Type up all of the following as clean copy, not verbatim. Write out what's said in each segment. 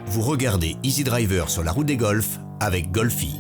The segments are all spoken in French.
Vous regardez Easy Driver sur la route des golfs avec Golfi.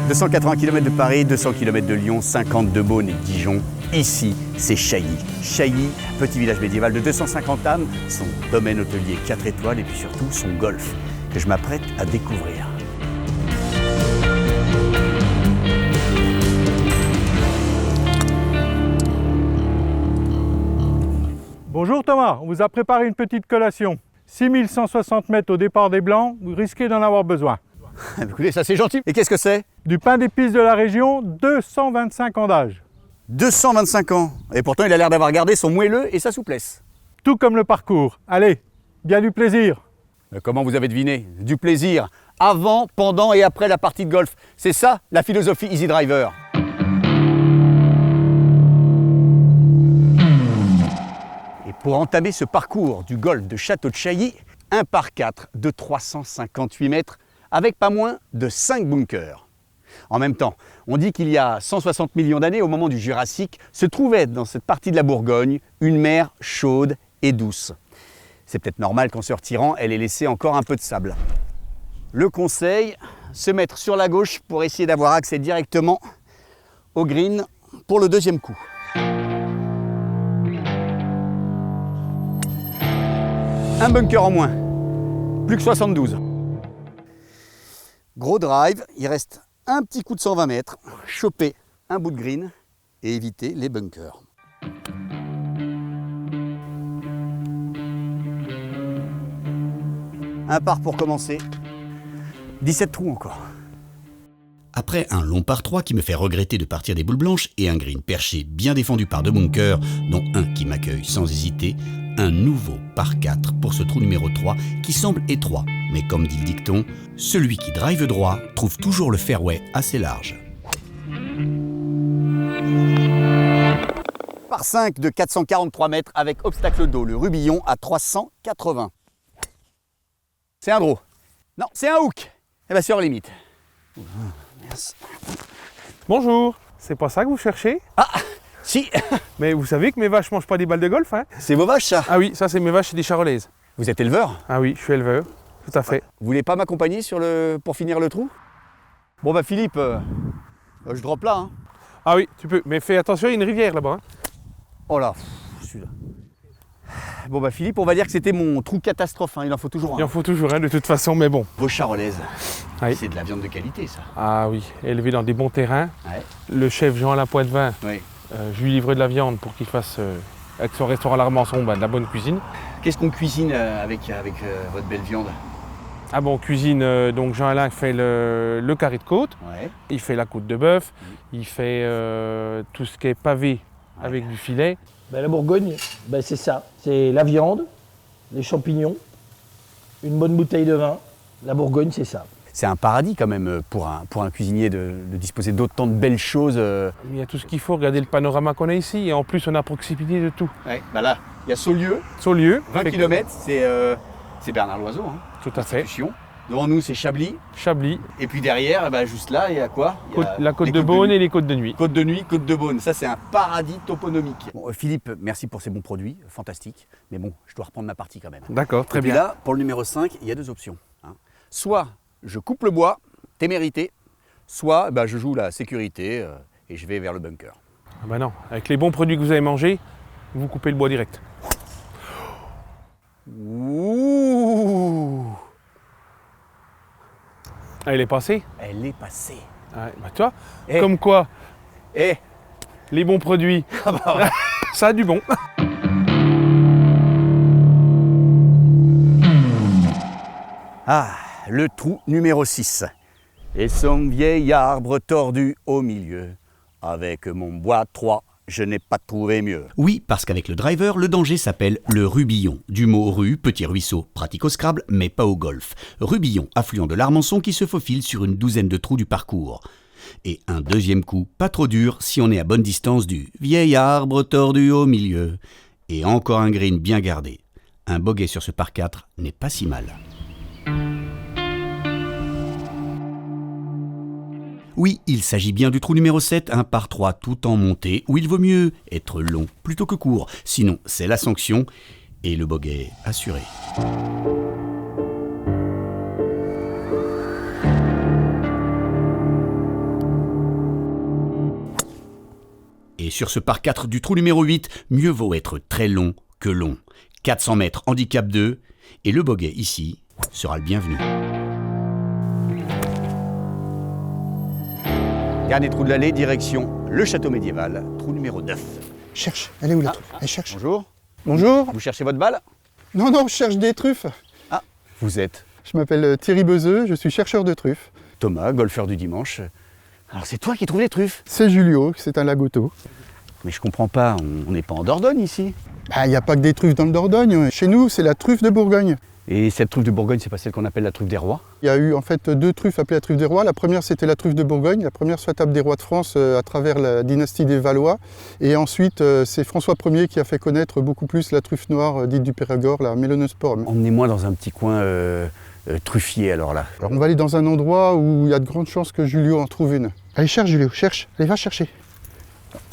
« 280 km de Paris, 200 km de Lyon, 50 de Beaune et Dijon. Ici, c'est Chailly. Chailly, petit village médiéval de 250 âmes, son domaine hôtelier 4 étoiles et puis surtout son golf, que je m'apprête à découvrir. Bonjour Thomas, on vous a préparé une petite collation. 6160 mètres au départ des Blancs, vous risquez d'en avoir besoin. Écoutez, ça c'est gentil. Et qu'est-ce que c'est? Du pain d'épices de la région, 225 ans d'âge. 225 ans. Et pourtant, il a l'air d'avoir gardé son moelleux et sa souplesse. Tout comme le parcours. Allez, bien du plaisir. Comment vous avez deviné? Du plaisir. Avant, pendant et après la partie de golf. C'est ça, la philosophie Easy Driver. Et pour entamer ce parcours du golf de Château de Chailly, un par 4 de 358 mètres avec pas moins de 5 bunkers. En même temps, on dit qu'il y a 160 millions d'années, au moment du Jurassique, se trouvait dans cette partie de la Bourgogne une mer chaude et douce. C'est peut-être normal qu'en se retirant, elle ait laissé encore un peu de sable. Le conseil, se mettre sur la gauche pour essayer d'avoir accès directement au green pour le deuxième coup. Un bunker en moins, plus que 72. Gros drive, il reste un petit coup de 120 mètres, choper un bout de green et éviter les bunkers. Un par pour commencer, 17 trous encore. Après un long par 3 qui me fait regretter de partir des boules blanches et un green perché bien défendu par 2 bunkers, dont un qui m'accueille sans hésiter, un nouveau par 4 pour ce trou numéro 3 qui semble étroit. Mais comme dit le dicton, celui qui drive droit trouve toujours le fairway assez large. Par 5 de 443 mètres avec obstacle d'eau, le Rubillon à 380. C'est un draw. Non, c'est un hook. Eh bien, sur limite. Merci. Bonjour, c'est pas ça que vous cherchez? Ah, si. Mais vous savez que mes vaches mangent pas des balles de golf, hein? C'est vos vaches, ça? Ah oui, ça c'est mes vaches, c'est des charolaises. Vous êtes éleveur? Ah oui, je suis éleveur, tout à fait. Vous voulez pas m'accompagner pour finir le trou? Bon bah Philippe, je drop là. Hein. Ah oui, tu peux, mais fais attention, il y a une rivière là-bas. Hein. Oh là, celui-là. Bon bah Philippe, on va dire que c'était mon trou catastrophe, hein. Il en faut toujours un. Il en faut toujours un de toute façon, mais bon. Vos charolaises, Oui. c'est de la viande de qualité ça. Ah oui, élevé dans des bons terrains. Ouais. Le chef Jean-Alain Poitvin, Oui. je lui livrais de la viande pour qu'il fasse, avec son restaurant à l'Armançon, de la bonne cuisine. Qu'est-ce qu'on cuisine avec votre belle viande? Ah bon, cuisine, donc Jean-Alain fait le carré de côte, Ouais. il fait la côte de bœuf, il fait tout ce qui est pavé avec du filet. Ben, la Bourgogne, ben, c'est ça. C'est la viande, les champignons, une bonne bouteille de vin. La Bourgogne, c'est ça. C'est un paradis quand même pour un cuisinier de disposer d'autant de belles choses. Il y a tout ce qu'il faut, regardez le panorama qu'on a ici, et en plus on a proximité de tout. Ouais, bah là, il y a Saulieu, Saulieu, 20 km, c'est Bernard Loiseau. Hein. tout à fait. Institution. Devant nous, c'est Chablis. Chablis, Et puis derrière, bah, juste là, il y a quoi? Il y a la côte les de côtes Beaune nuit. et les côtes de nuit. Côte de nuit, côte de Beaune. Ça, c'est un paradis toponomique. Bon, Philippe, merci pour ces bons produits, fantastique. Mais bon, je dois reprendre ma partie quand même. D'accord, très Et puis bien. là, pour le numéro 5, il y a 2 options. Hein. Soit je coupe le bois, témérité, soit bah, je joue la sécurité et je vais vers le bunker. Ah bah non, avec les bons produits que vous avez mangés, vous coupez le bois direct. Ouh! Ah, il est passé? Elle est passée. Ah, bah toi, Eh. comme quoi, Eh! les bons produits, ça a du bon. Ah, le trou numéro 6. Et son vieil arbre tordu au milieu, avec mon bois 3 je n'ai pas trouvé mieux. Oui, parce qu'avec le driver, le danger s'appelle le rubillon. Du mot rue, petit ruisseau, pratique au Scrabble, mais pas au golf. Rubillon, affluent de l'Armançon qui se faufile sur une douzaine de trous du parcours. Et un deuxième coup, pas trop dur si on est à bonne distance du vieil arbre tordu au milieu. Et encore un green bien gardé. Un bogey sur ce par 4 n'est pas si mal. Oui, il s'agit bien du trou numéro 7, un par 3 tout en montée, où il vaut mieux être long plutôt que court, sinon c'est la sanction et le bogey assuré. Et sur ce par 4 du trou numéro 8, mieux vaut être très long que long. 400 mètres handicap 2, et le bogey ici sera le bienvenu. Dernier trou de l'allée, direction le château médiéval, trou numéro 9. Cherche, elle est où la truffe? Elle cherche. Bonjour, Bonjour. vous cherchez votre balle? Non, non, je cherche des truffes. Ah, vous êtes Je m'appelle Thierry Bezeux, je suis chercheur de truffes. Thomas, golfeur du dimanche. Alors c'est toi qui trouves les truffes? C'est Julio, c'est un lagoto. Mais je comprends pas, on n'est pas en Dordogne ici. Il n'y a pas que des truffes dans le Dordogne. Chez nous, c'est la truffe de Bourgogne. Et cette truffe de Bourgogne, c'est pas celle qu'on appelle la truffe des rois? Il y a eu en fait 2 truffes appelées la truffe des rois. La première, c'était la truffe de Bourgogne. La première sur la table des rois de France à travers la dynastie des Valois. Et ensuite, c'est François Ier qui a fait connaître beaucoup plus la truffe noire dite du Périgord, la Melanosporum. Emmenez-moi dans un petit coin truffier alors là. Alors on va aller dans un endroit où il y a de grandes chances que Julio en trouve une. Allez, cherche Julio, cherche. Allez, va chercher.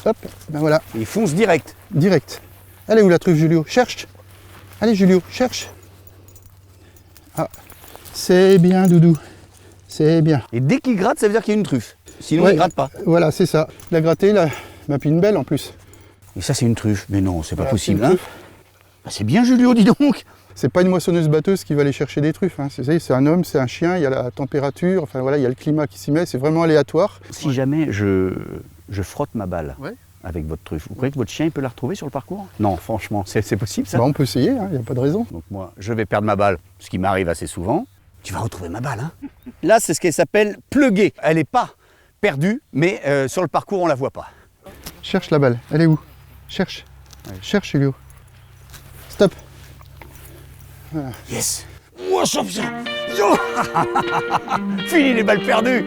Hop, ben voilà, Il fonce direct. direct. Elle est où la truffe Julio? Cherche. Allez Julio, cherche. Ah, c'est bien Doudou. C'est bien. Et dès qu'il gratte, ça veut dire qu'il y a une truffe. Sinon, Ouais. il gratte pas. Voilà, c'est ça. La gratter, là, m'a pris une belle en plus. Et ça, c'est une truffe. Mais non, c'est pas Voilà, possible. c'est une Hein. truffe. Bah, c'est bien Julio, dis donc. C'est pas une moissonneuse-batteuse qui va aller chercher des truffes. Hein. C'est un homme, c'est un chien, il y a la température, enfin voilà, il y a le climat qui s'y met, c'est vraiment aléatoire. Si jamais je frotte ma balle Ouais. avec votre truffe, vous croyez que votre chien il peut la retrouver sur le parcours? Non, franchement, c'est possible ça? Bah, on peut essayer, il n'y a pas de raison. Donc moi, je vais perdre ma balle, ce qui m'arrive assez souvent. Tu vas retrouver ma balle, hein? Là, c'est ce qu'elle s'appelle pluguer. Elle n'est pas perdue, mais sur le parcours, on la voit pas. Cherche la balle, elle est où? Cherche. Cherche Julio. Stop. Yes! Moi, champion! Yo! Fini les balles perdues!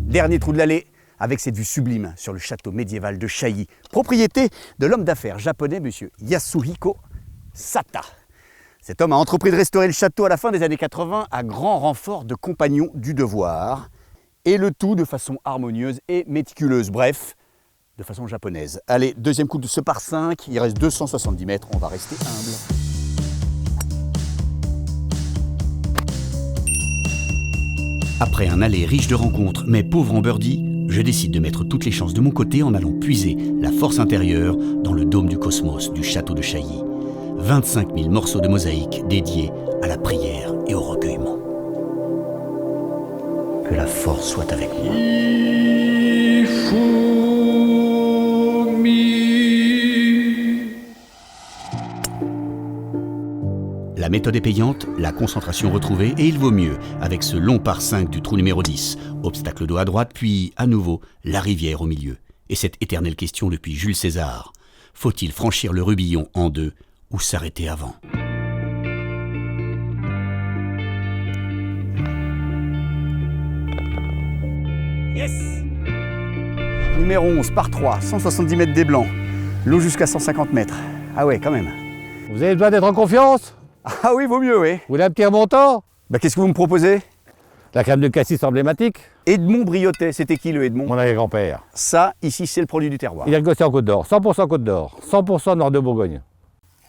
Dernier trou de l'allée, avec cette vue sublime sur le château médiéval de Chailly, propriété de l'homme d'affaires japonais, monsieur Yasuhiko Sata. Cet homme a entrepris de restaurer le château à la fin des années 80 à grand renfort de compagnons du devoir, et le tout de façon harmonieuse et méticuleuse. Bref, de façon japonaise. Allez, deuxième coup de ce par 5, il reste 270 mètres, on va rester humble. Après un aller riche de rencontres, mais pauvre en birdie, je décide de mettre toutes les chances de mon côté en allant puiser la force intérieure dans le dôme du cosmos du château de Chailly. 25 000 morceaux de mosaïque dédiés à la prière et au recueillement. Que la force soit avec moi. La méthode est payante, la concentration retrouvée, et il vaut mieux avec ce long par 5 du trou numéro 10. Obstacle d'eau à droite, puis à nouveau la rivière au milieu. Et cette éternelle question depuis Jules César. Faut-il franchir le Rubillon en 2 ou s'arrêter avant? Yes! Numéro 11, par 3, 170 mètres des Blancs. L'eau jusqu'à 150 mètres. Ah ouais, quand même. Vous avez besoin d'être en confiance? Ah oui, vaut mieux, oui. Vous voulez un petit remontant? Bah, qu'est-ce que vous me proposez? La crème de cassis emblématique? Edmond Briotet, c'était qui le Edmond? Mon arrière-grand-père. Ça, ici, c'est le produit du terroir. Il a gossé en Côte d'Or, 100% Côte d'Or, 100% nord de Bourgogne.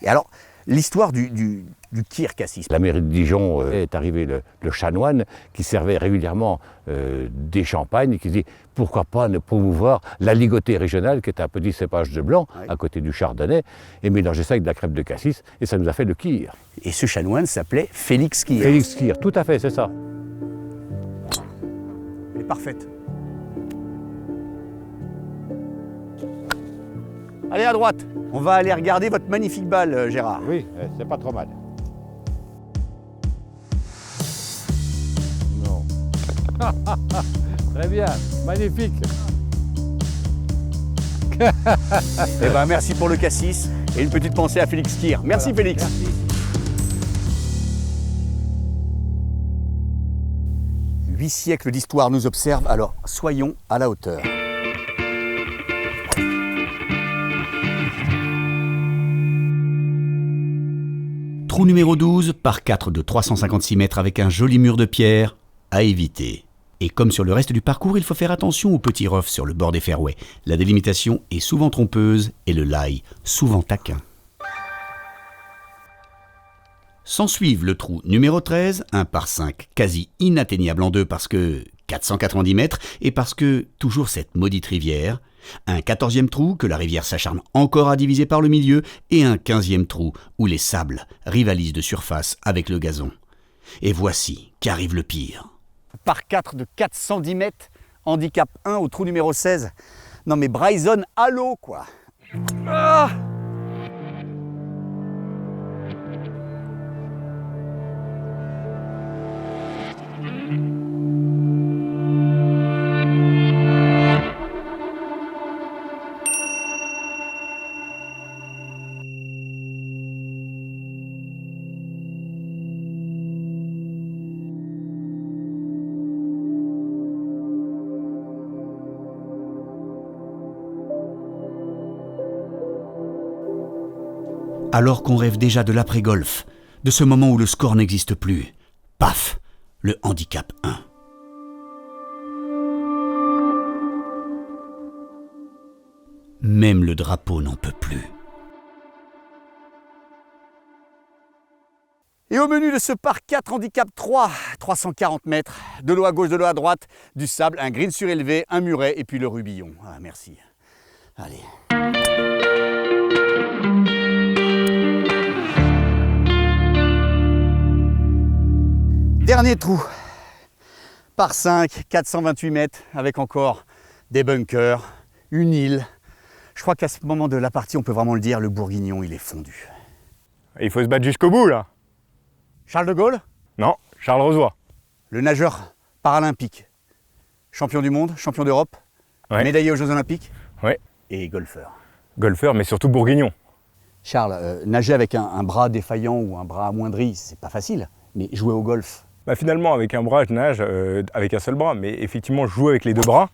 Et alors, l'histoire du kir cassis. La mairie de Dijon est arrivé le chanoine qui servait régulièrement des champagnes et qui dit pourquoi pas ne promouvoir la ligotée régionale qui est un petit cépage de blanc à côté du chardonnay et mélanger ça avec de la crème de cassis et ça nous a fait le kir. Et ce chanoine s'appelait Félix Kir. Félix Kir, tout à fait, c'est ça. Elle est parfaite. Allez à droite. On va aller regarder votre magnifique balle, Gérard. Oui, c'est pas trop mal. Non. Très bien, magnifique. Eh ben, merci pour le cassis et une petite pensée à Félix Kir. Merci Voilà. Félix. Merci. 8 siècles d'histoire nous observent, alors soyons à la hauteur. Trou numéro 12, par 4 de 356 mètres avec un joli mur de pierre, à éviter. Et comme sur le reste du parcours, il faut faire attention aux petits roughs sur le bord des fairways. La délimitation est souvent trompeuse et le lie souvent taquin. S'ensuivent le trou numéro 13, un par 5, quasi inatteignable en deux parce que 490 mètres et parce que toujours cette maudite rivière, un 14e trou que la rivière s'acharne encore à diviser par le milieu et un 15e trou où les sables rivalisent de surface avec le gazon. Et voici qu'arrive le pire. Par 4 de 410 mètres, handicap 1 au trou numéro 16. Non mais Bryson, allô quoi. Ah. Alors qu'on rêve déjà de l'après-golf, de ce moment où le score n'existe plus, paf, le handicap 1. Même le drapeau n'en peut plus. Et au menu de ce par 4 handicap 3, 340 mètres, de l'eau à gauche, de l'eau à droite, du sable, un green surélevé, un muret et puis le rubillon. Ah merci. Allez. Dernier trou, par 5, 428 mètres, avec encore des bunkers, une île. Je crois qu'à ce moment de la partie, on peut vraiment le dire, le bourguignon, il est fondu. Il faut se battre jusqu'au bout là. Charles de Gaulle, Non, Charles Rosoy. le nageur paralympique, champion du monde, champion d'Europe, Ouais. médaillé aux Jeux Olympiques Ouais. et golfeur. Golfeur, mais surtout bourguignon. Charles, nager avec un bras défaillant ou un bras amoindri, c'est pas facile, mais jouer au golf, Bah finalement, avec un bras, je nage avec un seul bras. Mais effectivement, je joue avec les deux bras.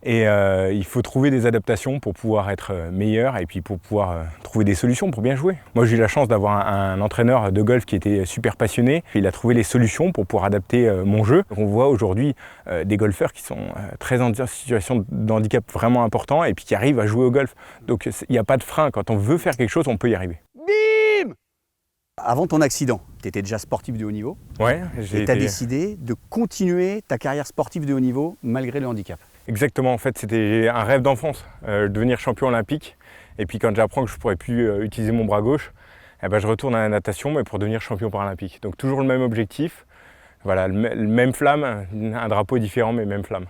Et il faut trouver des adaptations pour pouvoir être meilleur et puis pour pouvoir trouver des solutions pour bien jouer. Moi, j'ai eu la chance d'avoir un entraîneur de golf qui était super passionné. Il a trouvé les solutions pour pouvoir adapter mon jeu. On voit aujourd'hui des golfeurs qui sont très en situation de handicap vraiment important et puis qui arrivent à jouer au golf. Donc, il n'y a pas de frein. Quand on veut faire quelque chose, on peut y arriver. bim! Avant ton accident, tu étais déjà sportif de haut niveau Ouais, et tu as décidé de continuer ta carrière sportive de haut niveau malgré le handicap. Exactement, en fait, c'était un rêve d'enfance, devenir champion olympique. Et puis quand j'apprends que je ne pourrais plus utiliser mon bras gauche, eh ben, je retourne à la natation, mais pour devenir champion paralympique. Donc toujours le même objectif, voilà, même flamme, un drapeau différent, mais même flamme.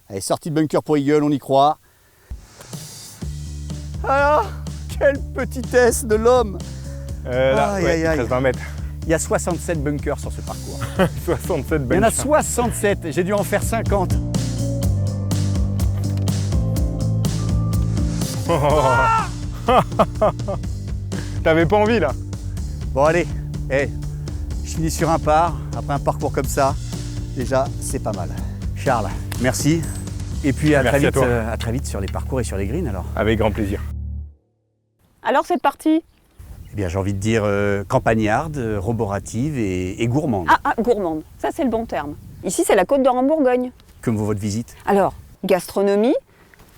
Allez, sortie de bunker pour Eagle, on y croit. Alors, quelle petitesse de l'homme! Là, Aïe, ouais, aïe, aïe. 13-20 mètres. Il y a 67 bunkers sur ce parcours. 67 Il y en a benches. 67, j'ai dû en faire 50. T'avais pas envie là? Bon allez, je finis sur un par, après un parcours comme ça, déjà c'est pas mal. Charles, merci. Et puis à, Merci très à vite, toi. à très vite sur les parcours et sur les greens alors. Avec grand plaisir. Alors c'est parti. Eh bien j'ai envie de dire campagnarde, roborative et gourmande. Gourmande, ça c'est le bon terme. Ici c'est la Côte d'Or en Bourgogne. Comme vaut votre visite. Alors, gastronomie,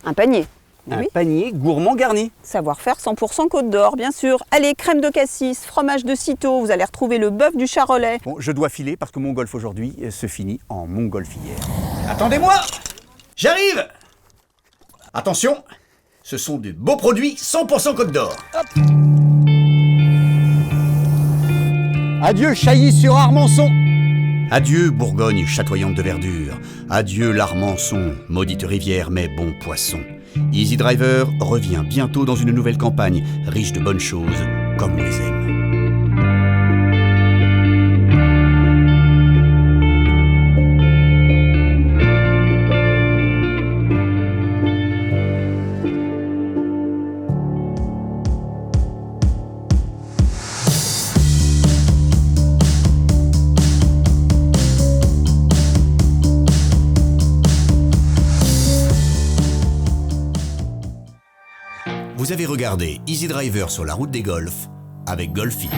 un panier. Un Oui. panier gourmand garni. Savoir-faire 100% Côte d'Or, bien sûr. Allez, crème de cassis, fromage de Cîteaux, vous allez retrouver le bœuf du Charolais. Bon, je dois filer parce que mon golf aujourd'hui se finit en montgolfière. Attendez-moi! J'arrive! Attention, ce sont de beaux produits 100% Côte d'Or. Adieu Chailly-sur-Armançon. Adieu Bourgogne chatoyante de verdure, adieu l'Armançon, maudite rivière mais bon poisson. Easy Driver revient bientôt dans une nouvelle campagne, riche de bonnes choses, comme on les aime. Vous avez regardé Easy Driver sur la route des Golfs avec Golfi.